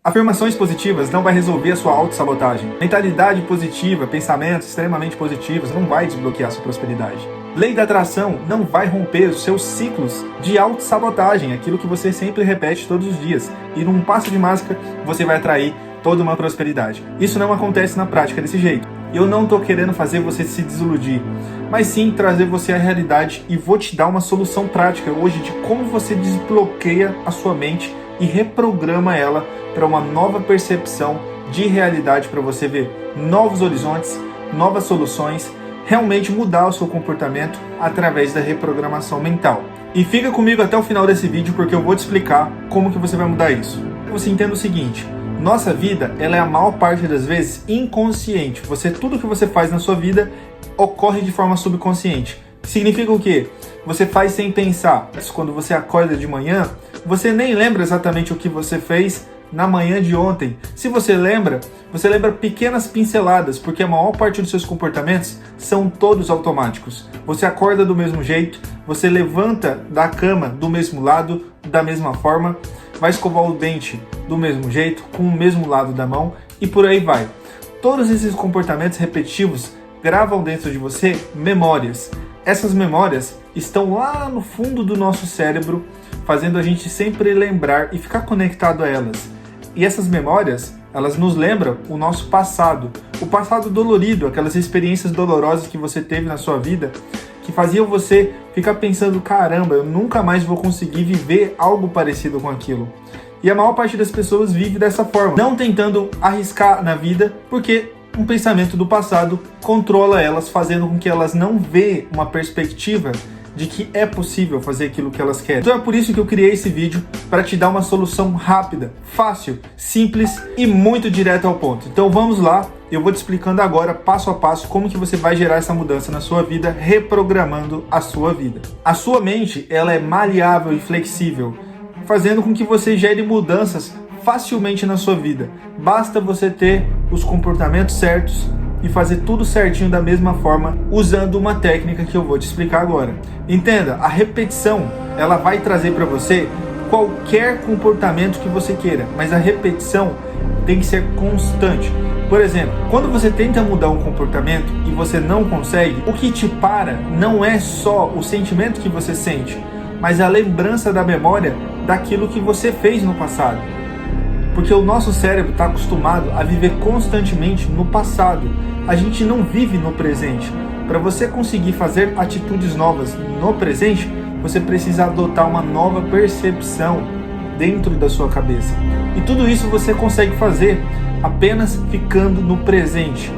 Afirmações positivas não vai resolver a sua autossabotagem. Mentalidade positiva, pensamentos extremamente positivos não vai desbloquear a sua prosperidade. Lei da atração não vai romper os seus ciclos de autossabotagem, aquilo que você sempre repete todos os dias. E num passo de mágica, você vai atrair toda uma prosperidade. Isso não acontece na prática desse jeito. Eu não estou querendo fazer você se desiludir, mas sim trazer você à realidade e vou te dar uma solução prática hoje de como você desbloqueia a sua mente e reprograma ela para uma nova percepção de realidade, para você ver novos horizontes, novas soluções, realmente mudar o seu comportamento através da reprogramação mental. E fica comigo até o final desse vídeo porque eu vou te explicar como que você vai mudar isso. Você entenda o seguinte: nossa vida, ela é a maior parte das vezes inconsciente. Tudo que você faz na sua vida ocorre de forma subconsciente. Significa o quê? Você faz sem pensar. Quando você acorda de manhã, você nem lembra exatamente o que você fez na manhã de ontem. Se você lembra pequenas pinceladas, porque a maior parte dos seus comportamentos são todos automáticos. Você acorda do mesmo jeito, você levanta da cama do mesmo lado, da mesma forma, vai escovar o dente do mesmo jeito, com o mesmo lado da mão e por aí vai. Todos esses comportamentos repetitivos gravam dentro de você memórias. Essas memórias estão lá no fundo do nosso cérebro, fazendo a gente sempre lembrar e ficar conectado a elas. E essas memórias, elas nos lembram o nosso passado, o passado dolorido, aquelas experiências dolorosas que você teve na sua vida, que faziam você ficar pensando, caramba, eu nunca mais vou conseguir viver algo parecido com aquilo. E a maior parte das pessoas vive dessa forma, não tentando arriscar na vida, porque um pensamento do passado controla elas, fazendo com que elas não vejam uma perspectiva de que é possível fazer aquilo que elas querem. Então é por isso que eu criei esse vídeo, para te dar uma solução rápida, fácil, simples e muito direta ao ponto. Então vamos lá, eu vou te explicando agora, passo a passo, como que você vai gerar essa mudança na sua vida, reprogramando a sua vida. A sua mente, ela é maleável e flexível, fazendo com que você gere mudanças facilmente na sua vida. Basta você ter os comportamentos certos e fazer tudo certinho da mesma forma, usando uma técnica que eu vou te explicar agora. Entenda, a repetição, ela vai trazer para você qualquer comportamento que você queira, mas a repetição tem que ser constante. Por exemplo, quando você tenta mudar um comportamento e você não consegue, o que te para não é só o sentimento que você sente, mas a lembrança da memória daquilo que você fez no passado. Porque o nosso cérebro está acostumado a viver constantemente no passado. A gente não vive no presente. Para você conseguir fazer atitudes novas no presente, você precisa adotar uma nova percepção dentro da sua cabeça. E tudo isso você consegue fazer apenas ficando no presente.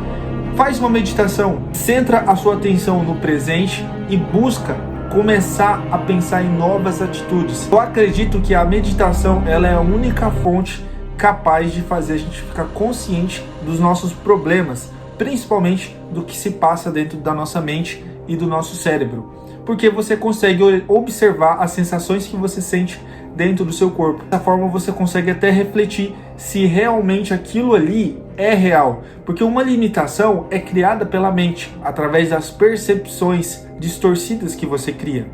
Faz uma meditação, centra a sua atenção no presente e busca começar a pensar em novas atitudes. Eu acredito que a meditação, ela é a única fonte capaz de fazer a gente ficar consciente dos nossos problemas, principalmente do que se passa dentro da nossa mente e do nosso cérebro, porque você consegue observar as sensações que você sente dentro do seu corpo. Dessa forma você consegue até refletir se realmente aquilo ali é real, porque uma limitação é criada pela mente, através das percepções distorcidas que você cria.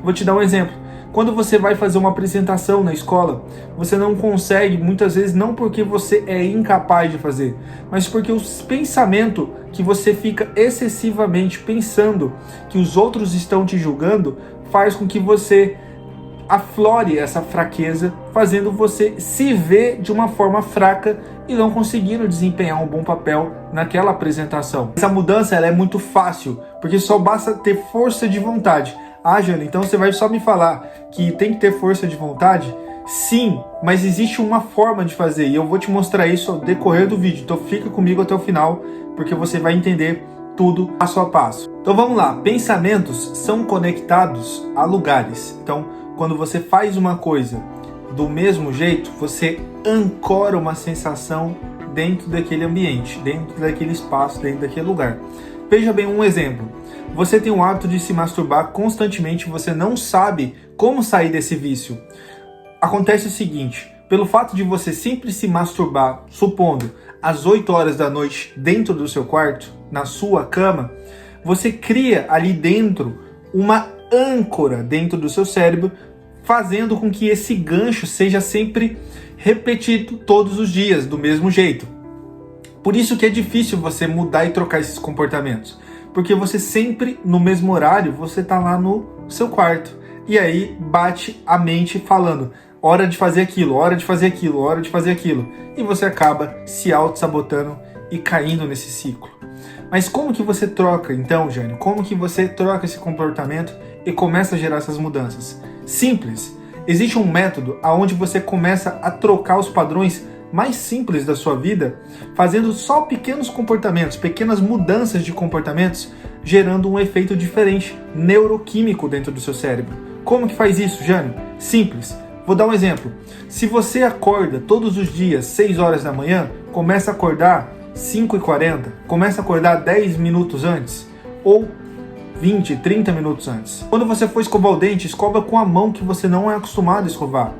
Vou te dar um exemplo. Quando você vai fazer uma apresentação na escola, você não consegue, muitas vezes, não porque você é incapaz de fazer, mas porque o pensamento que você fica excessivamente pensando que os outros estão te julgando, faz com que você aflore essa fraqueza, fazendo você se ver de uma forma fraca e não conseguindo desempenhar um bom papel naquela apresentação. Essa mudança, ela é muito fácil, porque só basta ter força de vontade. Ah, Jânio, então você vai só me falar que tem que ter força de vontade? Sim, mas existe uma forma de fazer e eu vou te mostrar isso ao decorrer do vídeo. Então fica comigo até o final, porque você vai entender tudo passo a passo. Então vamos lá, pensamentos são conectados a lugares. Então, quando você faz uma coisa do mesmo jeito, você ancora uma sensação dentro daquele ambiente, dentro daquele espaço, dentro daquele lugar. Veja bem um exemplo. Você tem o hábito de se masturbar constantemente, você não sabe como sair desse vício. Acontece o seguinte, pelo fato de você sempre se masturbar, supondo, às 8 horas da noite, dentro do seu quarto, na sua cama, você cria ali dentro uma âncora dentro do seu cérebro, fazendo com que esse gancho seja sempre repetido todos os dias, do mesmo jeito. Por isso que é difícil você mudar e trocar esses comportamentos. Porque você sempre, no mesmo horário, você está lá no seu quarto. E aí bate a mente falando, hora de fazer aquilo, hora de fazer aquilo, hora de fazer aquilo. E você acaba se auto-sabotando e caindo nesse ciclo. Mas como que você troca, então, Jânio? Como que você troca esse comportamento e começa a gerar essas mudanças? Simples. Existe um método onde você começa a trocar os padrões mais simples da sua vida, fazendo só pequenos comportamentos, pequenas mudanças de comportamentos, gerando um efeito diferente, neuroquímico dentro do seu cérebro. Como que faz isso, Jânio? Simples. Vou dar um exemplo. Se você acorda todos os dias 6 horas da manhã, começa a acordar 5h40, começa a acordar 10 minutos antes, ou 20, 30 minutos antes. Quando você for escovar o dente, escova com a mão que você não é acostumado a escovar.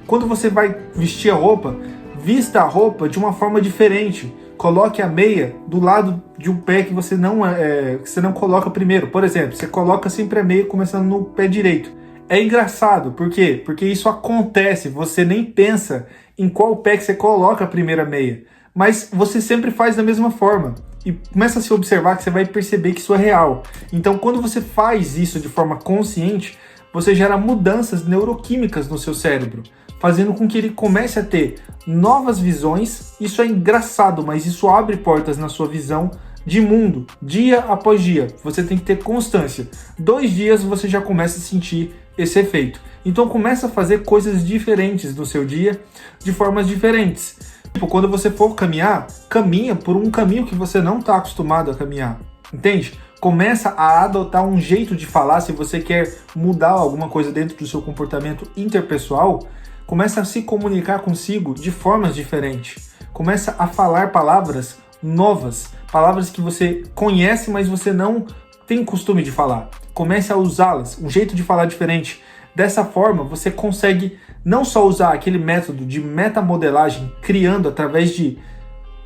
Quando você vai vestir a roupa, vista a roupa de uma forma diferente. Coloque a meia do lado de um pé que você não coloca primeiro. Por exemplo, você coloca sempre a meia começando no pé direito. É engraçado, por quê? Porque isso acontece, você nem pensa em qual pé que você coloca a primeira meia. Mas você sempre faz da mesma forma. E começa a se observar que você vai perceber que isso é real. Então, quando você faz isso de forma consciente, você gera mudanças neuroquímicas no seu cérebro, fazendo com que ele comece a ter novas visões. Isso é engraçado, mas isso abre portas na sua visão de mundo, dia após dia. Você tem que ter constância. 2 dias você já começa a sentir esse efeito. Então começa a fazer coisas diferentes no seu dia, de formas diferentes. Tipo, quando você for caminhar, caminha por um caminho que você não está acostumado a caminhar. Entende? Começa a adotar um jeito de falar. Se você quer mudar alguma coisa dentro do seu comportamento interpessoal, começa a se comunicar consigo de formas diferentes. Começa a falar palavras novas, palavras que você conhece, mas você não tem costume de falar. Comece a usá-las, um jeito de falar diferente. Dessa forma, você consegue não só usar aquele método de metamodelagem, criando através de,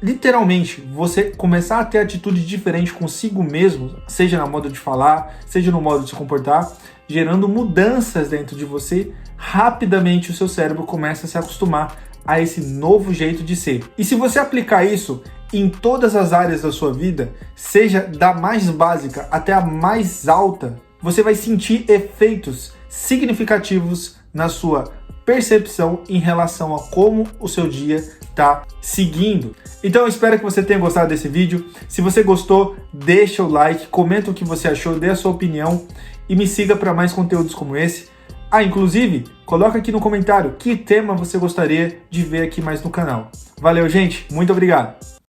literalmente, você começar a ter atitude diferente consigo mesmo, seja na modo de falar, seja no modo de se comportar, gerando mudanças dentro de você. Rapidamente o seu cérebro começa a se acostumar a esse novo jeito de ser. E se você aplicar isso em todas as áreas da sua vida, seja da mais básica até a mais alta, você vai sentir efeitos significativos na sua percepção em relação a como o seu dia está seguindo. Então eu espero que você tenha gostado desse vídeo. Se você gostou, deixa o like, comenta o que você achou, dê a sua opinião e me siga para mais conteúdos como esse. Inclusive, coloca aqui no comentário que tema você gostaria de ver aqui mais no canal. Valeu, gente. Muito obrigado.